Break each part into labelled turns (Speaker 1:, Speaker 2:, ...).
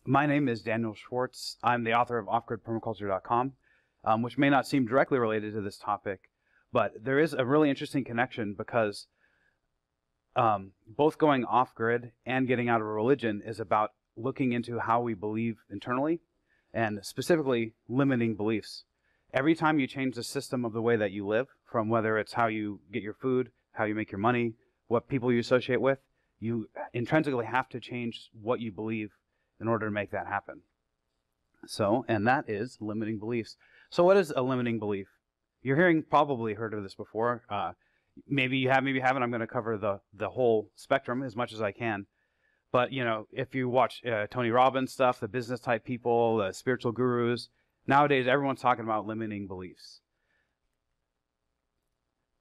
Speaker 1: My name is Daniel Schwartz. I'm the author of offgridpermaculture.com, which may not seem directly related to this topic, but there is a really interesting connection because both going off-grid and getting out of a religion is about looking into how we believe internally, and specifically limiting beliefs. Every time you change the system of the way that you live, from whether it's how you get your food, how you make your money, what people you associate with, you intrinsically have to change what you believe in order to make that happen. And that is limiting beliefs. So what is a limiting belief? You're probably heard of this before. Maybe you have, maybe you haven't. I'm going to cover the whole spectrum as much as I can. But, if you watch Tony Robbins stuff, the business type people, the spiritual gurus, nowadays everyone's talking about limiting beliefs.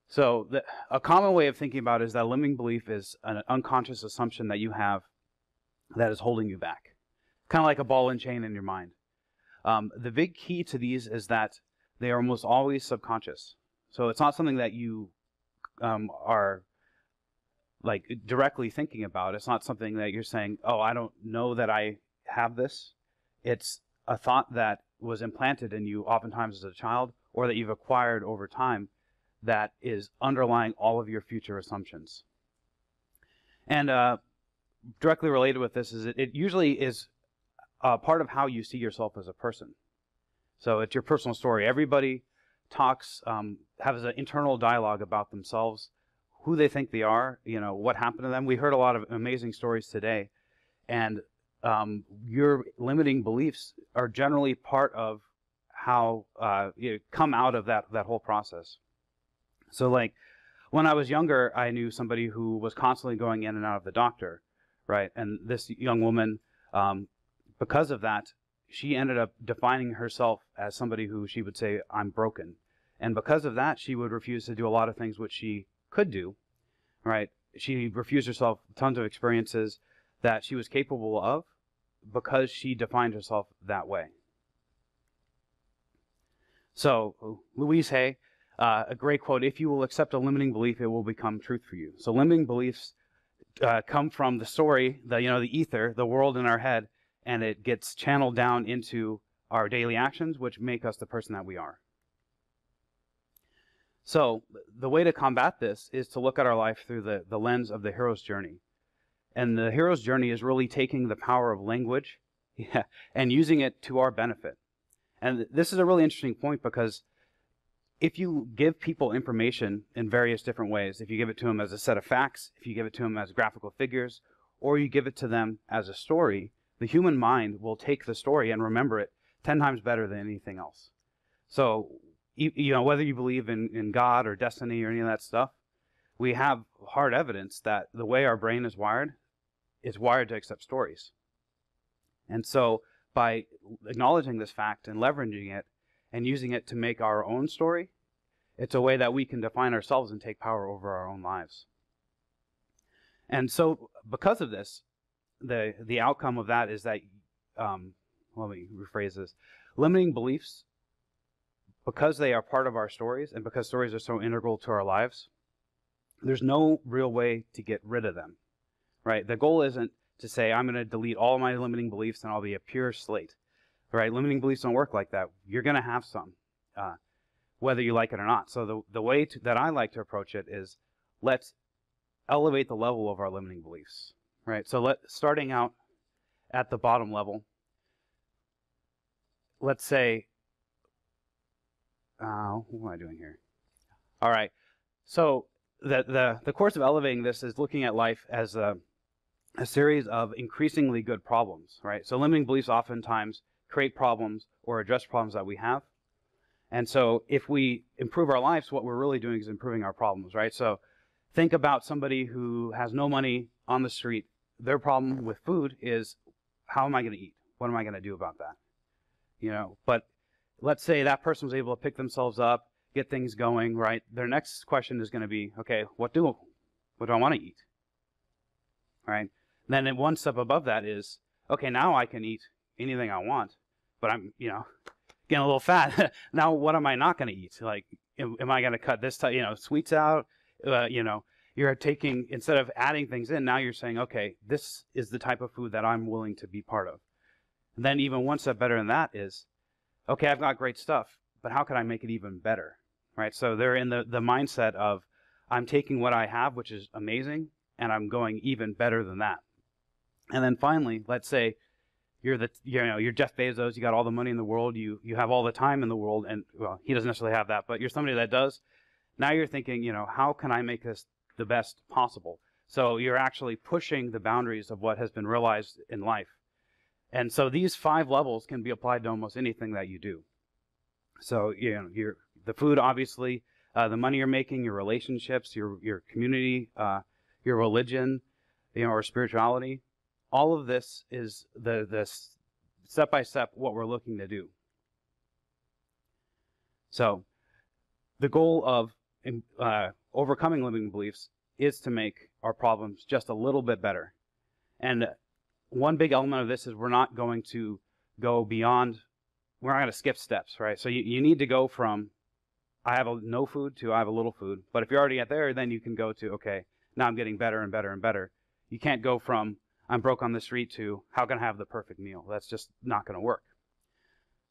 Speaker 1: So a common way of thinking about it is that a limiting belief is an unconscious assumption that you have that is holding you back. Kind of like a ball and chain in your mind. The big key to these is that they are almost always subconscious. So it's not something that you are like directly thinking about. It's not something that you're saying, oh, I don't know that I have this. It's a thought that was implanted in you oftentimes as a child, or that you've acquired over time, that is underlying all of your future assumptions. And directly related with this is it usually is part of how you see yourself as a person. So it's your personal story. Everybody talks, has an internal dialogue about themselves, who they think they are, what happened to them. We heard a lot of amazing stories today, and your limiting beliefs are generally part of how you come out of that whole process. So like when I was younger, I knew somebody who was constantly going in and out of the doctor, right? And this young woman, because of that, she ended up defining herself as somebody who she would say, I'm broken. And because of that, she would refuse to do a lot of things which she could do, right? She refused herself tons of experiences that she was capable of because she defined herself that way. So Louise Hay, a great quote, if you will accept a limiting belief, it will become truth for you. So limiting beliefs come from the story, the ether, the world in our head, and it gets channeled down into our daily actions, which make us the person that we are. So the way to combat this is to look at our life through the lens of the hero's journey. And the hero's journey is really taking the power of language and using it to our benefit. And this is a really interesting point, because if you give people information in various different ways, if you give it to them as a set of facts, if you give it to them as graphical figures, or you give it to them as a story, the human mind will take the story and remember it 10 times better than anything else. So, whether you believe in God or destiny or any of that stuff, we have hard evidence that the way our brain is wired to accept stories. And so by acknowledging this fact and leveraging it and using it to make our own story, it's a way that we can define ourselves and take power over our own lives. And so because of this, the outcome of that is that, let me rephrase this, limiting beliefs, because they are part of our stories and because stories are so integral to our lives, there's no real way to get rid of them, right? The goal isn't to say, I'm going to delete all my limiting beliefs and I'll be a pure slate, right? Limiting beliefs don't work like that. You're going to have some, whether you like it or not. So the way that I like to approach it is, let's elevate the level of our limiting beliefs, right? So starting out at the bottom level, let's say, what am I doing here? All right. So the course of elevating this is looking at life as a series of increasingly good problems, right? So limiting beliefs oftentimes create problems or address problems that we have. And so if we improve our lives, what we're really doing is improving our problems, right? So think about somebody who has no money on the street. Their problem with food is, how am I going to eat? What am I going to do about that? But let's say that person was able to pick themselves up, get things going, right? Their next question is going to be, okay, what do I want to eat? Right? Then one step above that is, okay, now I can eat anything I want, but I'm, getting a little fat. Now what am I not going to eat? Like, am I going to cut this sweets out? You're taking, instead of adding things in, now you're saying, okay, this is the type of food that I'm willing to be part of. And then even one step better than that is, okay, I've got great stuff, but how can I make it even better, right? So they're in the mindset of, I'm taking what I have, which is amazing, and I'm going even better than that. And then finally, let's say you're Jeff Bezos, you got all the money in the world, you have all the time in the world, and well, he doesn't necessarily have that, but you're somebody that does. Now you're thinking, how can I make this the best possible? So you're actually pushing the boundaries of what has been realized in life. And so these 5 levels can be applied to almost anything that you do. So, the food, obviously, the money you're making, your relationships, your community, your religion, or spirituality. All of this is the step-by-step what we're looking to do. So the goal of overcoming limiting beliefs is to make our problems just a little bit better. And one big element of this is we're not going to go beyond, we're not going to skip steps, right? So you need to go from, I have no food to I have a little food. But if you're already at there, then you can go to, okay, now I'm getting better and better and better. You can't go from, I'm broke on the street to, how can I have the perfect meal? That's just not going to work.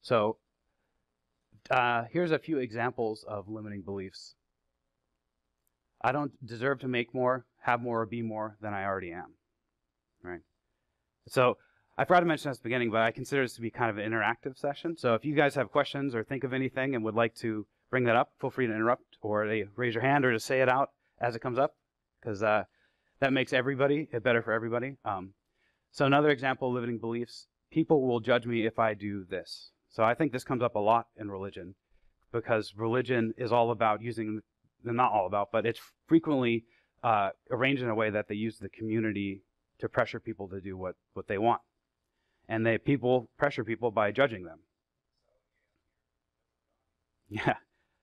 Speaker 1: So here's a few examples of limiting beliefs. I don't deserve to make more, have more, or be more than I already am, right? So I forgot to mention this at the beginning, but I consider this to be kind of an interactive session. So if you guys have questions or think of anything and would like to bring that up, feel free to interrupt or raise your hand or to say it out as it comes up, because that makes it better for everybody. So another example of limiting beliefs, people will judge me if I do this. So I think this comes up a lot in religion, because religion is all about using, not all about, but it's frequently arranged in a way that they use the community to pressure people to do what they want. And people pressure people by judging them. Yeah,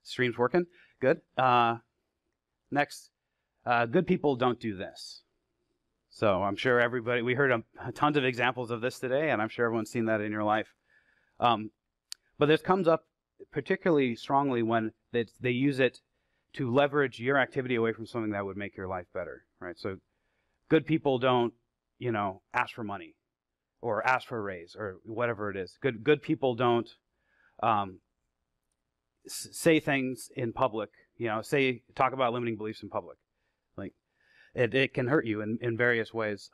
Speaker 1: stream's working. Good. Next, good people don't do this. So I'm sure everybody, we heard tons of examples of this today, and I'm sure everyone's seen that in your life. But this comes up particularly strongly when they use it to leverage your activity away from something that would make your life better, right? So good people don't, ask for money or ask for a raise or whatever it is. Good people don't say things in public, talk about limiting beliefs in public. Like, it can hurt you in various ways.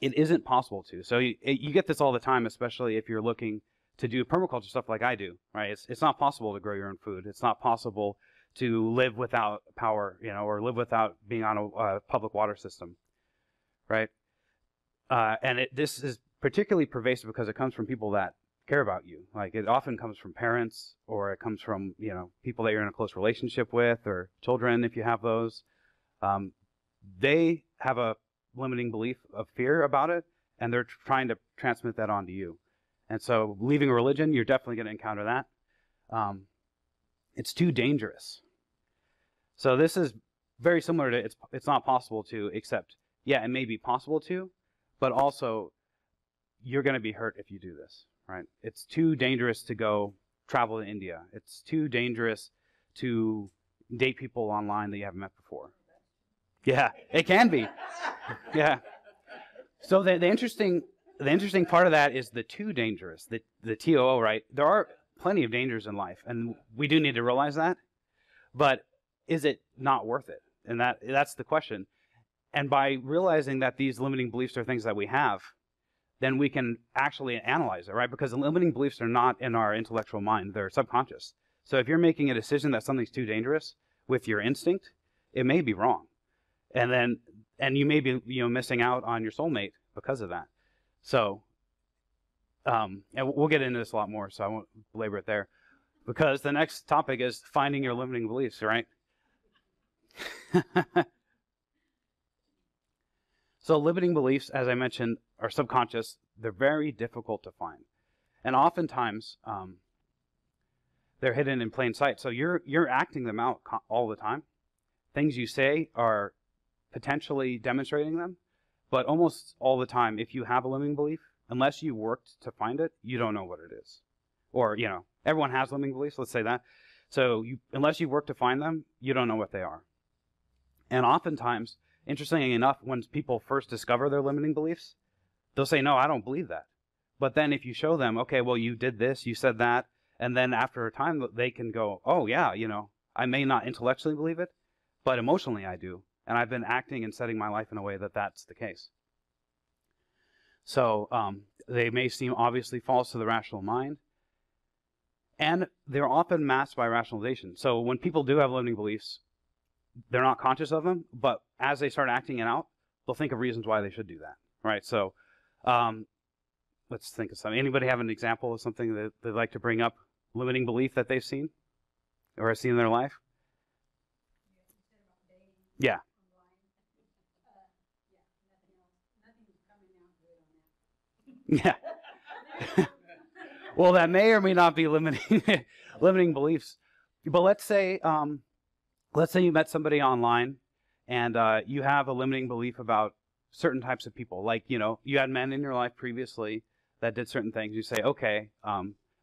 Speaker 1: It isn't possible to. So you get this all the time, especially if you're looking to do permaculture stuff like I do, right? It's not possible to grow your own food. It's not possible to live without power, or live without being on a public water system, right? And this is particularly pervasive because it comes from people that care about you. Like, it often comes from parents, or it comes from, people that you're in a close relationship with, or children if you have those. They have a limiting belief of fear about it, and they're trying to transmit that onto you. And so leaving a religion, you're definitely going to encounter that. It's too dangerous. So this is very similar to it's not possible to, except, yeah, it may be possible to, but also you're going to be hurt if you do this, right? It's too dangerous to go travel to India. It's too dangerous to date people online that you haven't met before. Yeah, it can be. Yeah. So the interesting part of that is the too dangerous, the TOO, right? There are plenty of dangers in life, and we do need to realize that. But is it not worth it? And that's the question. And by realizing that these limiting beliefs are things that we have, then we can actually analyze it, right? Because the limiting beliefs are not in our intellectual mind, they're subconscious. So if you're making a decision that something's too dangerous with your instinct, it may be wrong. And you may be missing out on your soulmate because of that. So and we'll get into this a lot more, so I won't belabor it there. Because the next topic is finding your limiting beliefs, right? So limiting beliefs, as I mentioned, are subconscious. They're very difficult to find. And oftentimes, they're hidden in plain sight. So you're acting them out all the time. Things you say are potentially demonstrating them. But almost all the time, if you have a limiting belief, unless you worked to find it, you don't know what it is. Or, everyone has limiting beliefs, let's say that. So unless you work to find them, you don't know what they are. And oftentimes, interestingly enough, when people first discover their limiting beliefs, they'll say, no, I don't believe that. But then if you show them, okay, well, you did this, you said that, and then after a time they can go, oh yeah, I may not intellectually believe it, but emotionally I do. And I've been acting and setting my life in a way that that's the case. So they may seem obviously false to the rational mind, and they're often masked by rationalization. So when people do have limiting beliefs, they're not conscious of them, but as they start acting it out, they'll think of reasons why they should do that, right? So let's think of something. Anybody have an example of something that they'd like to bring up, limiting belief that they've seen or have seen in their life? Yeah. Yeah. Well, that may or may not be limiting beliefs. But let's say you met somebody online and you have a limiting belief about certain types of people. Like, you had men in your life previously that did certain things. You say, okay,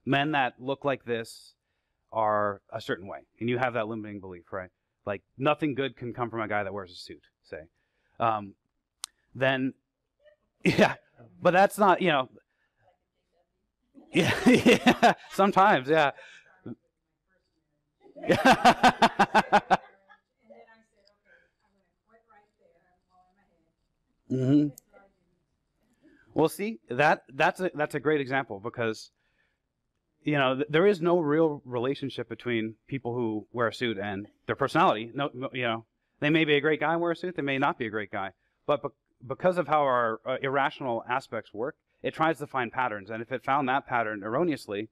Speaker 1: men that look like this are a certain way. And you have that limiting belief, right? Like, nothing good can come from a guy that wears a suit, say. Then, yeah, but that's not, yeah, yeah, sometimes, yeah. Mm-hmm. Well, see, that's a great example because there is no real relationship between people who wear a suit and their personality. No, they may be a great guy and wear a suit. They may not be a great guy, but because of how our irrational aspects work, it tries to find patterns. And if it found that pattern erroneously,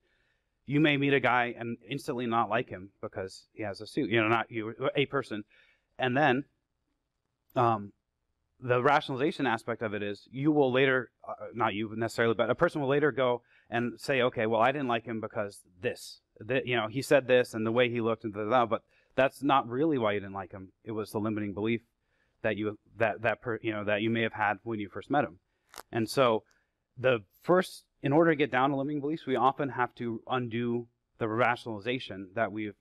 Speaker 1: you may meet a guy and instantly not like him because he has a suit. Not you, a person, and then the rationalization aspect of it is you will later, not you necessarily, but a person will later go and say, okay, well, I didn't like him because this, he said this and the way he looked and but that's not really why you didn't like him. It was the limiting belief that you may have had when you first met him. And so in order to get down to limiting beliefs, we often have to undo the rationalization that we've,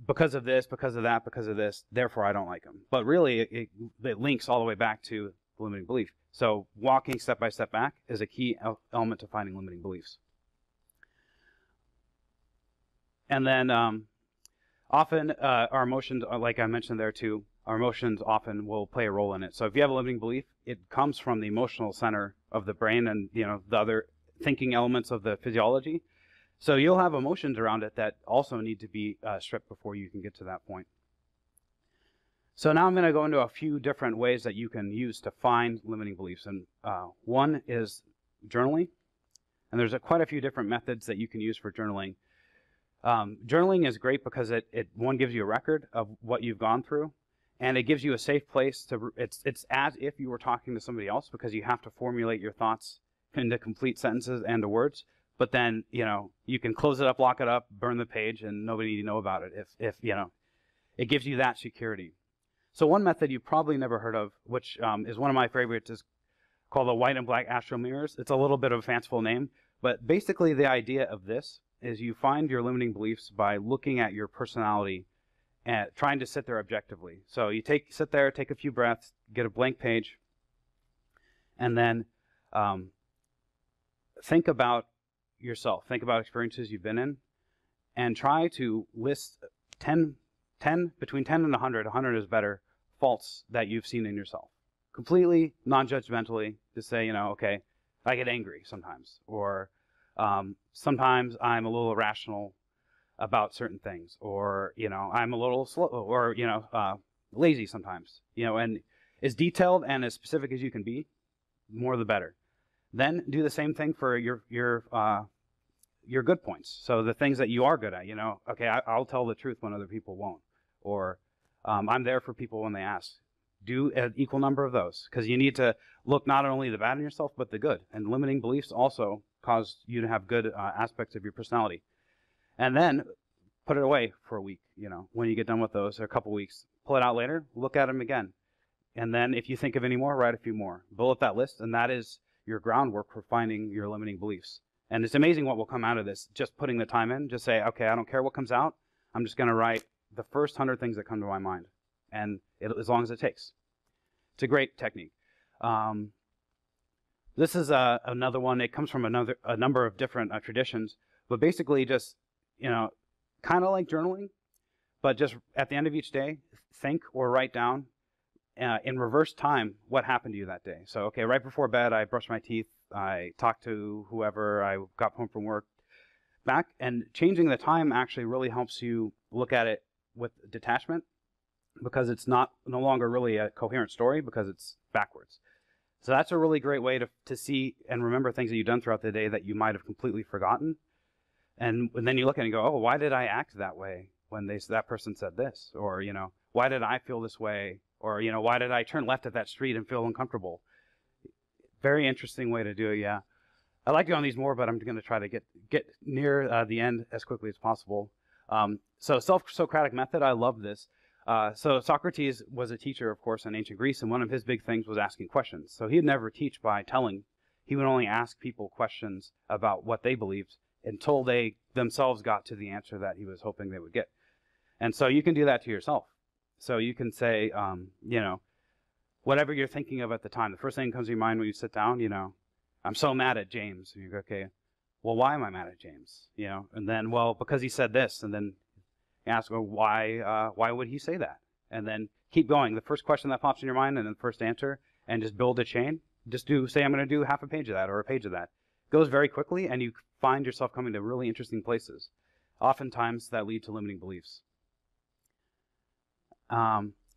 Speaker 1: because of this, because of that, because of this, therefore I don't like him. But really, it links all the way back to the limiting belief. So walking step by step back is a key element to finding limiting beliefs. And then often our emotions, like I mentioned there too, our emotions often will play a role in it. So if you have a limiting belief, it comes from the emotional center of the brain and the other thinking elements of the physiology. So you'll have emotions around it that also need to be stripped before you can get to that point. So now I'm going to go into a few different ways that you can use to find limiting beliefs. And one is journaling. And there's quite a few different methods that you can use for journaling. Journaling is great because it one gives you a record of what you've gone through, and it gives you a safe place to. It's as if you were talking to somebody else because you have to formulate your thoughts into complete sentences and to words. But then you can close it up, lock it up, burn the page, and nobody need to know about it. If it gives you that security. So one method you've probably never heard of, which is one of my favorites, is called the white and black astral mirrors. It's a little bit of a fanciful name, but basically the idea of this is you find your limiting beliefs by looking at your personality and trying to sit there objectively. So you sit there, take a few breaths, get a blank page, and then think about yourself. Think about experiences you've been in, and try to list 10, between 10 and 100, 100 is better, faults that you've seen in yourself. Completely non-judgmentally, to say, okay, I get angry sometimes, or sometimes I'm a little irrational about certain things, or I'm a little slow, or lazy sometimes, and as detailed and as specific as you can be, more the better. Then do the same thing for your good points. So the things that you are good at, okay, I'll tell the truth when other people won't, or I'm there for people when they ask. Do an equal number of those, because you need to look not only the bad in yourself, but the good. And limiting beliefs also cause you to have good aspects of your personality. And then put it away for a week, when you get done with those, or a couple weeks. Pull it out later, look at them again. And then if you think of any more, write a few more. Bullet that list, and that is your groundwork for finding your limiting beliefs. And it's amazing what will come out of this, just putting the time in. Just say, okay, I don't care what comes out. I'm just going to write the first 100 things that come to my mind, and as long as it takes. It's a great technique. This is another one. It comes from a number of different traditions, but basically just, kind of like journaling, but just at the end of each day, think or write down in reverse time what happened to you that day. So, okay, right before bed, I brushed my teeth, I talked to whoever, I got home from work, back, and changing the time actually really helps you look at it with detachment, because it's no longer really a coherent story because it's backwards. So that's a really great way to see and remember things that you've done throughout the day that you might have completely forgotten. And then you look at it and go, oh, why did I act that way when that person said this? Or, why did I feel this way? Or, why did I turn left at that street and feel uncomfortable? Very interesting way to do it, yeah. I'd like to go on these more, but I'm going to try to get near the end as quickly as possible. So self-Socratic method, I love this. So Socrates was a teacher, of course, in ancient Greece, and one of his big things was asking questions. So he'd never teach by telling. He would only ask people questions about what they believed until they themselves got to the answer that he was hoping they would get. And so you can do that to yourself. So you can say, whatever you're thinking of at the time, the first thing that comes to your mind when you sit down, I'm so mad at James. And you go, okay, well, why am I mad at James? And then, well, because he said this. And then you ask, well, why would he say that? And then keep going. The first question that pops in your mind and then the first answer, and just build a chain. Just say, I'm going to do half a page of that or a page of that. It goes very quickly, and you find yourself coming to really interesting places. Oftentimes, that lead to limiting beliefs.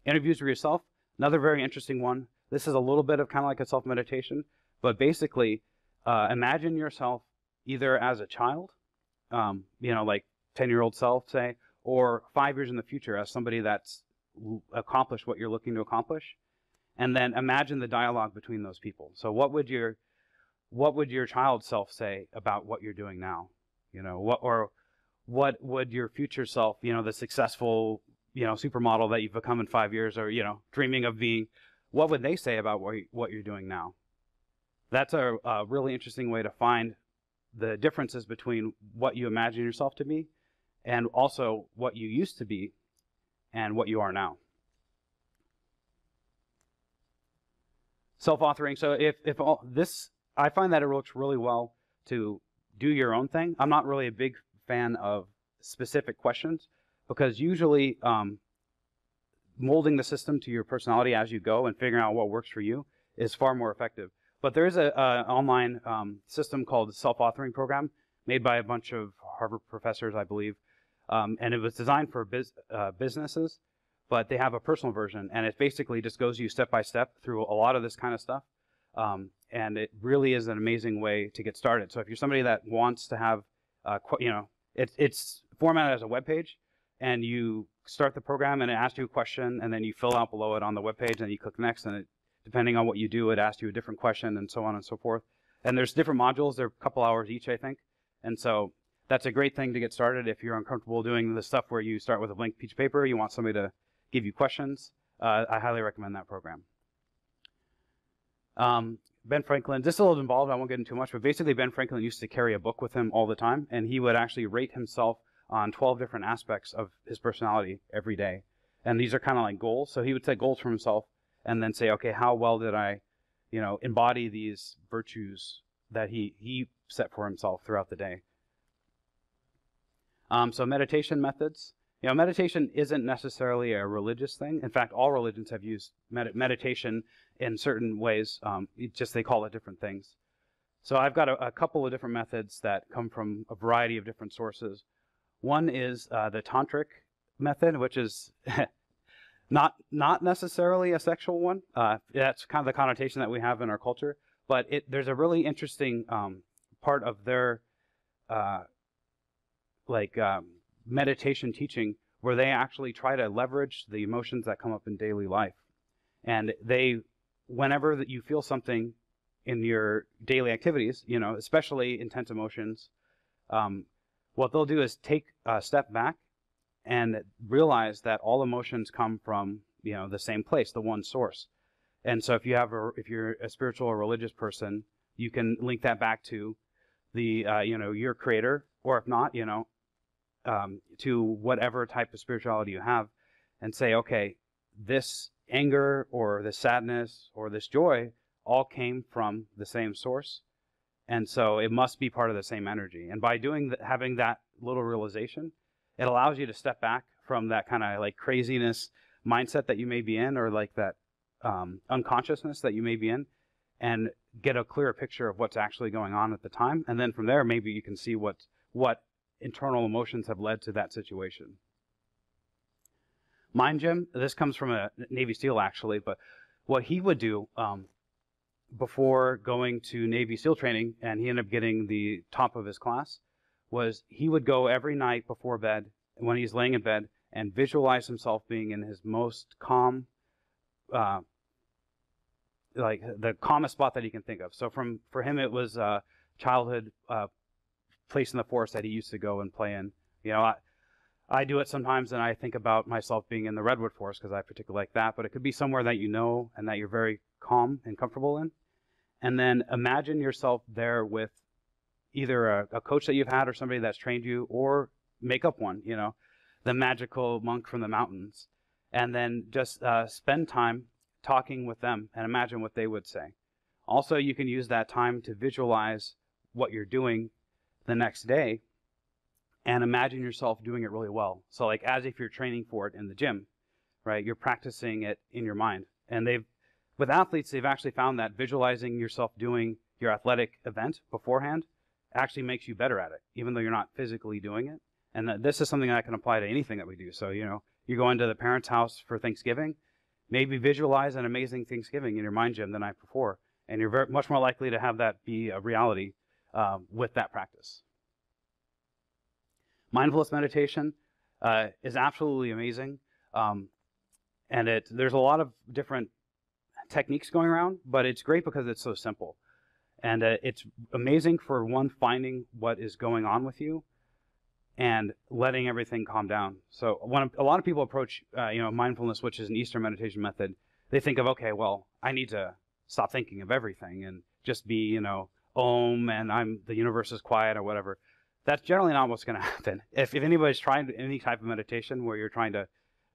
Speaker 1: Interviews with yourself, another very interesting one. This is a little bit of kind of like a self-meditation, but basically, imagine yourself either as a child, like 10-year-old self, say, or 5 years in the future as somebody that's accomplished what you're looking to accomplish, and then imagine the dialogue between those people. So what would your child self say about what you're doing now? What would your future self, the successful, supermodel that you've become in 5 years, or dreaming of being, what would they say about what you're doing now? That's a really interesting way to find the differences between what you imagine yourself to be and also what you used to be and what you are now. Self-authoring. So if all this, I find that it works really well to do your own thing. I'm not really a big fan of specific questions, because usually molding the system to your personality as you go and figuring out what works for you is far more effective. But there is an online system called the self-authoring program made by a bunch of Harvard professors, I believe. And it was designed for businesses, but they have a personal version, and it basically just goes you step by step through a lot of this kind of stuff. And it really is an amazing way to get started. So if you're somebody that wants to have, it's formatted as a web page, and you start the program and it asks you a question, and then you fill out below it on the web page, and you click next, and depending on what you do, it asks you a different question, and so on and so forth. And there's different modules. They're a couple hours each, I think. And so that's a great thing to get started if you're uncomfortable doing the stuff where you start with a blank piece of paper. You want somebody to give you questions. I highly recommend that program. Ben Franklin, this is a little involved, I won't get into too much, but basically Ben Franklin used to carry a book with him all the time, and he would actually rate himself on 12 different aspects of his personality every day. And these are kind of like goals. So he would set goals for himself and then say, okay, how well did I, embody these virtues that he set for himself throughout the day. So meditation methods. Meditation isn't necessarily a religious thing. In fact, all religions have used meditation in certain ways. They call it different things. So I've got a couple of different methods that come from a variety of different sources. One is the tantric method, which is not necessarily a sexual one. That's kind of the connotation that we have in our culture. But there's a really interesting part of their meditation teaching where they actually try to leverage the emotions that come up in daily life. And whenever that you feel something in your daily activities, especially intense emotions, what they'll do is take a step back and realize that all emotions come from, the same place, the one source. And so if you're a spiritual or religious person, you can link that back to the, your creator, or if not, to whatever type of spirituality you have, and say, okay, this anger or this sadness or this joy all came from the same source, and so it must be part of the same energy. And by having that little realization, it allows you to step back from that kind of like craziness mindset that you may be in, or like that unconsciousness that you may be in, and get a clearer picture of what's actually going on at the time. And then from there, maybe you can see what internal emotions have led to that situation. Mind Gym, this comes from a Navy SEAL actually, but what he would do before going to Navy SEAL training, and he ended up getting the top of his class, was he would go every night before bed, when he's laying in bed, and visualize himself being in his most calm, like the calmest spot that he can think of. So for him, it was a childhood place in the forest that he used to go and play in. You know, I do it sometimes, and I think about myself being in the redwood forest because I particularly like that, but it could be somewhere that you know and that you're very calm and comfortable in. And then imagine yourself there with either a coach that you've had or somebody that's trained you, or make up one, you know, the magical monk from the mountains. And then just spend time talking with them and imagine what they would say. Also, you can use that time to visualize what you're doing the next day and imagine yourself doing it really well. So like as if you're training for it in the gym, right? You're practicing it in your mind. And with athletes, they've actually found that visualizing yourself doing your athletic event beforehand actually makes you better at it, even though you're not physically doing it. And this is something that can apply to anything that we do. So, you know, you go into the parents' house for Thanksgiving, maybe visualize an amazing Thanksgiving in your mind gym the night before, and you're much more likely to have that be a reality with that practice. Mindfulness meditation is absolutely amazing, and there's a lot of different techniques going around, but it's great because it's so simple. And it's amazing for one, finding what is going on with you and letting everything calm down. So when a lot of people approach mindfulness, which is an Eastern meditation method, they think of, okay, well, I need to stop thinking of everything and just be, you know, Om, and the universe is quiet or whatever. That's generally not what's going to happen. If anybody's trying any type of meditation where you're trying to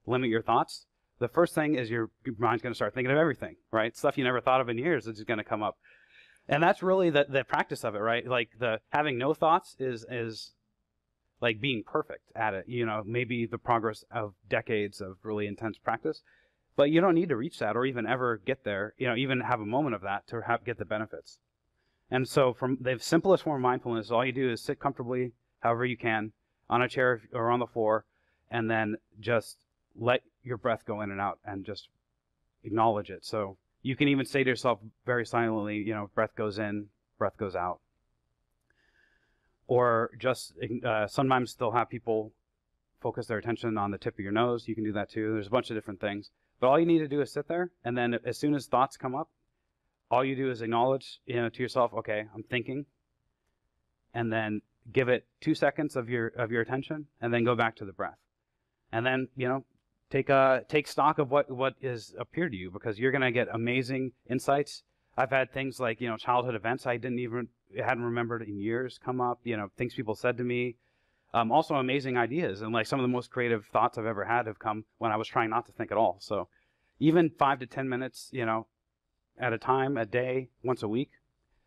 Speaker 1: limit your thoughts, the first thing is your mind's going to start thinking of everything, right? Stuff you never thought of in years is going to come up. And that's really the practice of it, right? Like having no thoughts is like being perfect at it. You know, maybe the progress of decades of really intense practice, but you don't need to reach that or even ever get there, you know, even have a moment of that to get the benefits. And so from the simplest form of mindfulness, all you do is sit comfortably, however you can, on a chair or on the floor, and then just let your breath go in and out and just acknowledge it. So you can even say to yourself very silently, you know, breath goes in, breath goes out. Or just sometimes they'll have people focus their attention on the tip of your nose. You can do that too. There's a bunch of different things. But all you need to do is sit there, and then as soon as thoughts come up, all you do is acknowledge, you know, to yourself, okay, I'm thinking, and then give it 2 seconds of your attention, and then go back to the breath. And then, you know, take stock of what is appeared to you, because you're going to get amazing insights. I've had things like, you know, childhood events I hadn't remembered in years come up, you know, things people said to me. Also amazing ideas, and like some of the most creative thoughts I've ever had have come when I was trying not to think at all. So even 5 to 10 minutes, you know, at a time, a day, once a week,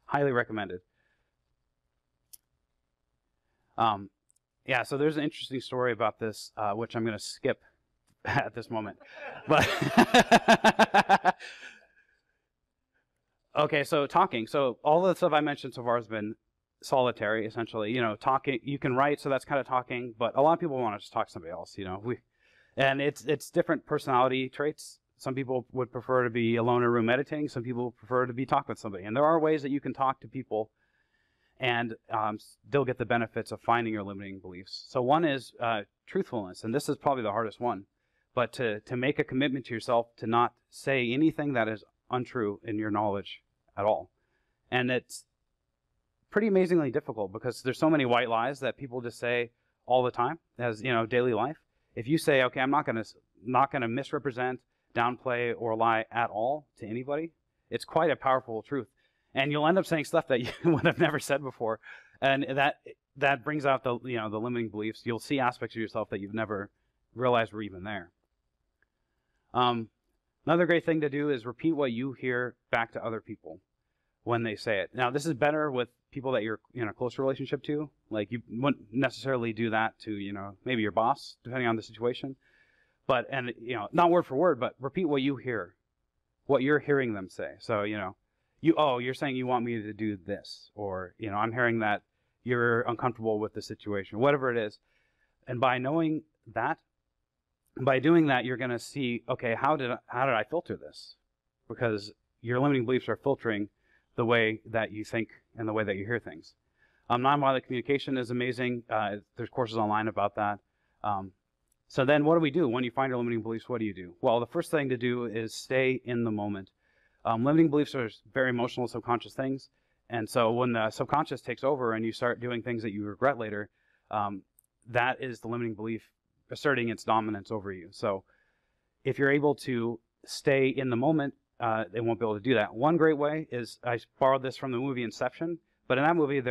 Speaker 1: highly recommended. Yeah, so there's an interesting story about this, which I'm going to skip at this moment. But okay, so talking. So all the stuff I mentioned so far has been solitary, essentially. You know, talking. You can write, so that's kind of talking. But a lot of people want to just talk to somebody else. You know, and it's different personality traits. Some people would prefer to be alone in a room meditating. Some people prefer to be talking with somebody. And there are ways that you can talk to people and still get the benefits of finding your limiting beliefs. So one is truthfulness, and this is probably the hardest one. But to make a commitment to yourself to not say anything that is untrue in your knowledge at all. And it's pretty amazingly difficult because there's so many white lies that people just say all the time as, you know, daily life. If you say, okay, I'm not going to misrepresent, downplay, or lie at all to anybody, it's quite a powerful truth. And you'll end up saying stuff that you would have never said before. And that brings out the limiting beliefs. You'll see aspects of yourself that you've never realized were even there. Another great thing to do is repeat what you hear back to other people when they say it. Now, this is better with people that you're in a close relationship to. Like, you wouldn't necessarily do that to, maybe your boss, depending on the situation. But, and, not word for word, but repeat what you hear, what you're hearing them say. So, you're saying you want me to do this, or, I'm hearing that you're uncomfortable with the situation, whatever it is. And by knowing that, by doing that, you're going to see, okay, how did I filter this? Because your limiting beliefs are filtering the way that you think and the way that you hear things. Nonviolent communication is amazing. There's courses online about that. So then what do we do? When you find your limiting beliefs, what do you do? Well, the first thing to do is stay in the moment. Limiting beliefs are very emotional, subconscious things. And so when the subconscious takes over and you start doing things that you regret later, that is the limiting belief asserting its dominance over you. So if you're able to stay in the moment, they won't be able to do that. One great way is, I borrowed this from the movie Inception, but in that movie,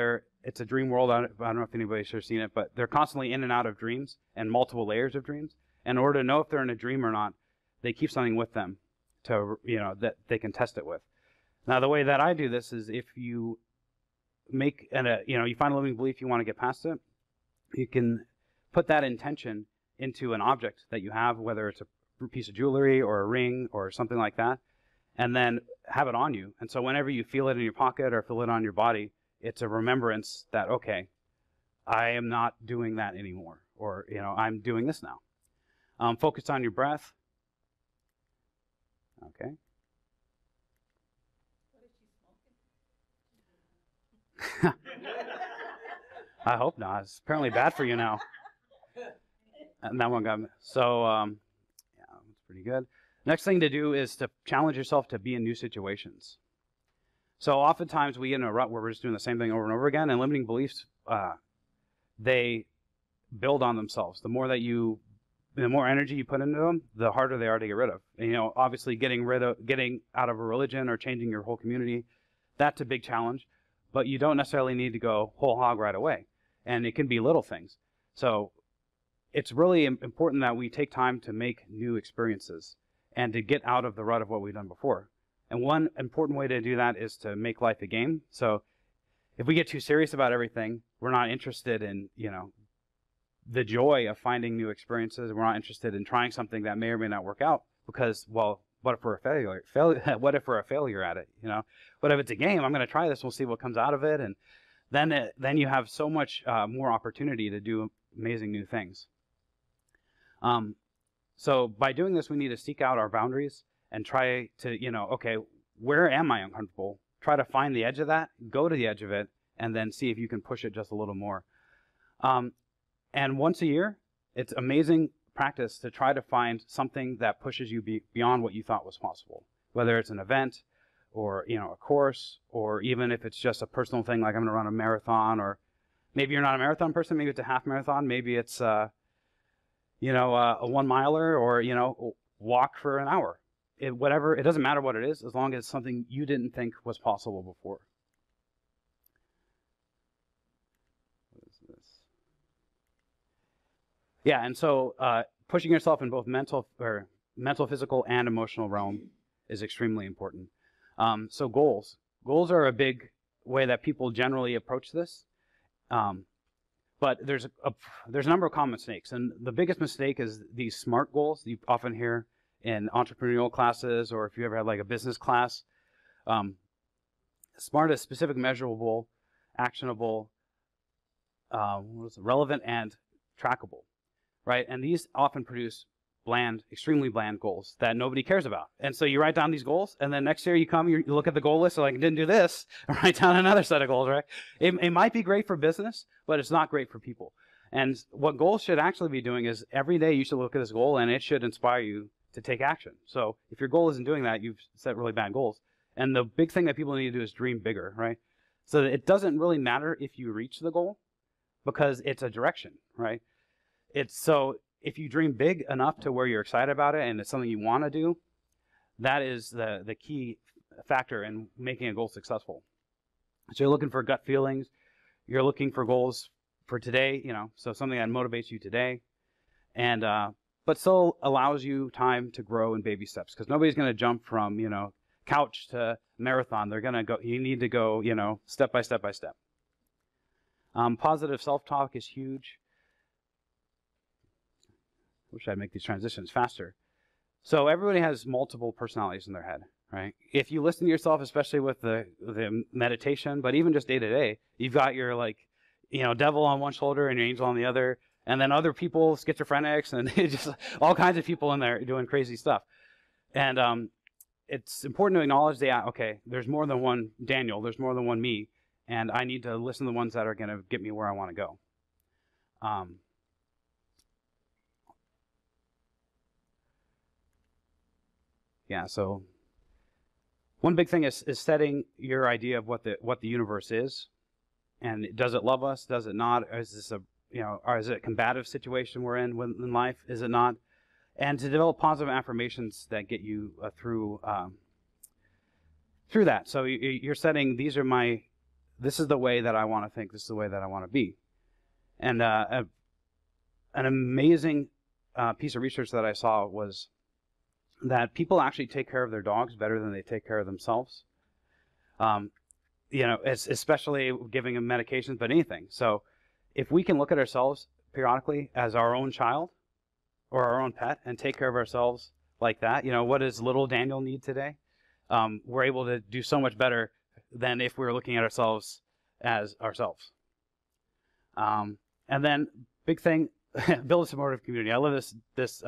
Speaker 1: it's a dream world. I don't know if anybody's ever seen it, but they're constantly in and out of dreams and multiple layers of dreams. And in order to know if they're in a dream or not, they keep something with them to, that they can test it with. Now, the way that I do this is, if you make, you find a limiting belief, you want to get past it, you can put that intention into an object that you have, whether it's a piece of jewelry or a ring or something like that, and then have it on you. And so whenever you feel it in your pocket or feel it on your body, it's a remembrance that, okay, I am not doing that anymore, or, I'm doing this now. Focus on your breath. Okay. I hope not. It's apparently bad for you now. And that one got me. So, yeah, that's pretty good. Next thing to do is to challenge yourself to be in new situations. So oftentimes we get in a rut where we're just doing the same thing over and over again, and limiting beliefs, they build on themselves. The more energy you put into them, the harder they are to get rid of. And, obviously getting out of a religion or changing your whole community, that's a big challenge, but you don't necessarily need to go whole hog right away. And it can be little things. So it's really important that we take time to make new experiences and to get out of the rut of what we've done before. And one important way to do that is to make life a game. So if we get too serious about everything, we're not interested in, the joy of finding new experiences. We're not interested in trying something that may or may not work out, because, well, what if we're a failure? What if we're a failure at it? What if it's a game? I'm going to try this. We'll see what comes out of it. And then you have so much more opportunity to do amazing new things. So by doing this, we need to seek out our boundaries and try to, okay, where am I uncomfortable? Try to find the edge of that, go to the edge of it, and then see if you can push it just a little more. And once a year, it's amazing practice to try to find something that pushes you beyond what you thought was possible, whether it's an event or, a course, or even if it's just a personal thing, like I'm going to run a marathon, or maybe you're not a marathon person, maybe it's a half marathon, maybe it's, a 1 miler, or, walk for an hour. Whatever, it doesn't matter what it is, as long as it's something you didn't think was possible before. What is this? Yeah, and so pushing yourself in both mental, physical, and emotional realm is extremely important. So goals. Goals are a big way that people generally approach this. But there's a number of common mistakes, and the biggest mistake is these SMART goals you often hear in entrepreneurial classes, or if you ever had like a business class. SMART is specific, measurable, actionable, relevant, and trackable, right? And these often produce bland, extremely bland goals that nobody cares about. And so you write down these goals, and then next year you look at the goal list, so like, I didn't do this, write down another set of goals, right? It might be great for business, but it's not great for people. And what goals should actually be doing is every day you should look at this goal, and it should inspire you to take action. So if your goal isn't doing that, you've set really bad goals. And the big thing that people need to do is dream bigger, right? So it doesn't really matter if you reach the goal, because it's a direction, right? So if you dream big enough to where you're excited about it and it's something you want to do, that is the key factor in making a goal successful. So you're looking for gut feelings. You're looking for goals for today, so something that motivates you today. And but still allows you time to grow in baby steps, because nobody's going to jump from, couch to marathon. They're going to go, you need to go, step by step by step. Positive self-talk is huge. Wish I'd make these transitions faster. So everybody has multiple personalities in their head, right? If you listen to yourself, especially with the meditation, but even just day to day, you've got your devil on one shoulder and your angel on the other, and then other people, schizophrenics, and just all kinds of people in there doing crazy stuff. And it's important to acknowledge that, okay, there's more than one Daniel, there's more than one me, and I need to listen to the ones that are going to get me where I want to go. Yeah, so one big thing is setting your idea of what the universe is, and does it love us? Does it not? Or is this or is it a combative situation we're in life? Is it not? And to develop positive affirmations that get you through that. So you're setting, this is the way that I want to think. This is the way that I want to be. And an amazing piece of research that I saw was that people actually take care of their dogs better than they take care of themselves. Especially giving them medications, but anything. So if we can look at ourselves periodically as our own child or our own pet and take care of ourselves like that, what does little Daniel need today? We're able to do so much better than if we were looking at ourselves as ourselves. And then big thing, build a supportive community. I love this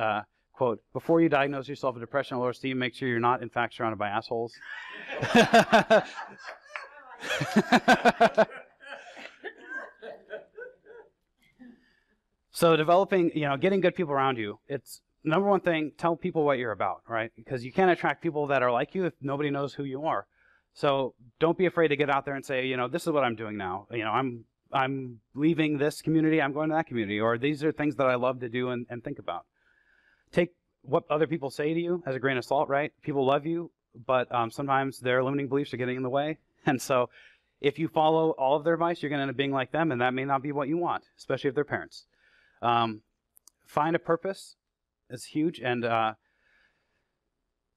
Speaker 1: quote: before you diagnose yourself with depression or low esteem, make sure you're not in fact surrounded by assholes. So developing, getting good people around you. It's number one thing, tell people what you're about, right? Because you can't attract people that are like you if nobody knows who you are. So don't be afraid to get out there and say, this is what I'm doing now. I'm leaving this community, I'm going to that community, or these are things that I love to do and think about. Take what other people say to you as a grain of salt, right? People love you, but sometimes their limiting beliefs are getting in the way. And so if you follow all of their advice, you're going to end up being like them, and that may not be what you want, especially if they're parents. Find a purpose. It's huge. And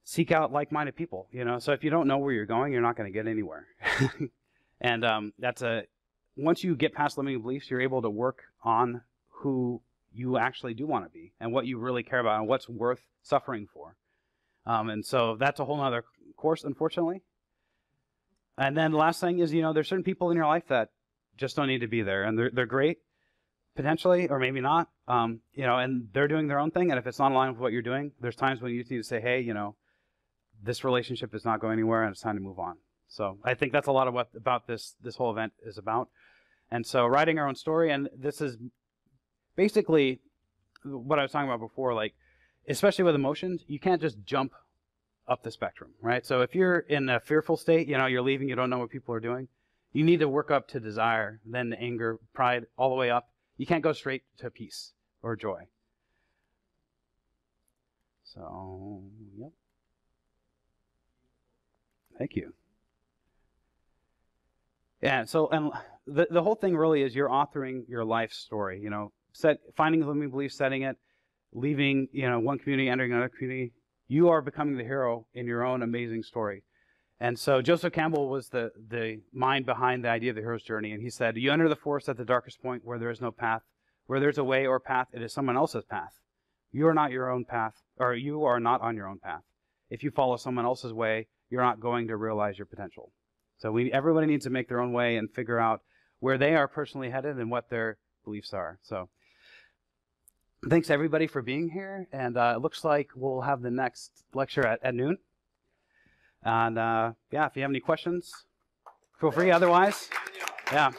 Speaker 1: seek out like-minded people. So if you don't know where you're going, you're not going to get anywhere. And once you get past limiting beliefs, you're able to work on who you actually do want to be and what you really care about and what's worth suffering for. And so that's a whole other course, unfortunately. And then the last thing is, there's certain people in your life that just don't need to be there, and they're great, potentially, or maybe not, and they're doing their own thing, and if it's not aligned with what you're doing, there's times when you just need to say, hey, this relationship is not going anywhere, and it's time to move on. So I think that's a lot of what about this whole event is about. And so writing our own story, and this is basically what I was talking about before, especially with emotions, you can't just jump up the spectrum, right? So if you're in a fearful state, you're leaving, you don't know what people are doing, you need to work up to desire, then anger, pride, all the way up. You can't go straight to peace or joy. So, yep. Thank you. Yeah, so, and the whole thing really is you're authoring your life story, finding limiting beliefs, setting it, leaving, one community, entering another community. You are becoming the hero in your own amazing story. And so Joseph Campbell was the mind behind the idea of the hero's journey. And he said, you enter the forest at the darkest point where there is no path. Where there's a way or path, it is someone else's path. You are not your own path, or you are not on your own path. If you follow someone else's way, you're not going to realize your potential. So everybody needs to make their own way and figure out where they are personally headed and what their beliefs are. So thanks everybody for being here. And it looks like we'll have the next lecture at noon. And if you have any questions, feel free. Otherwise, yeah.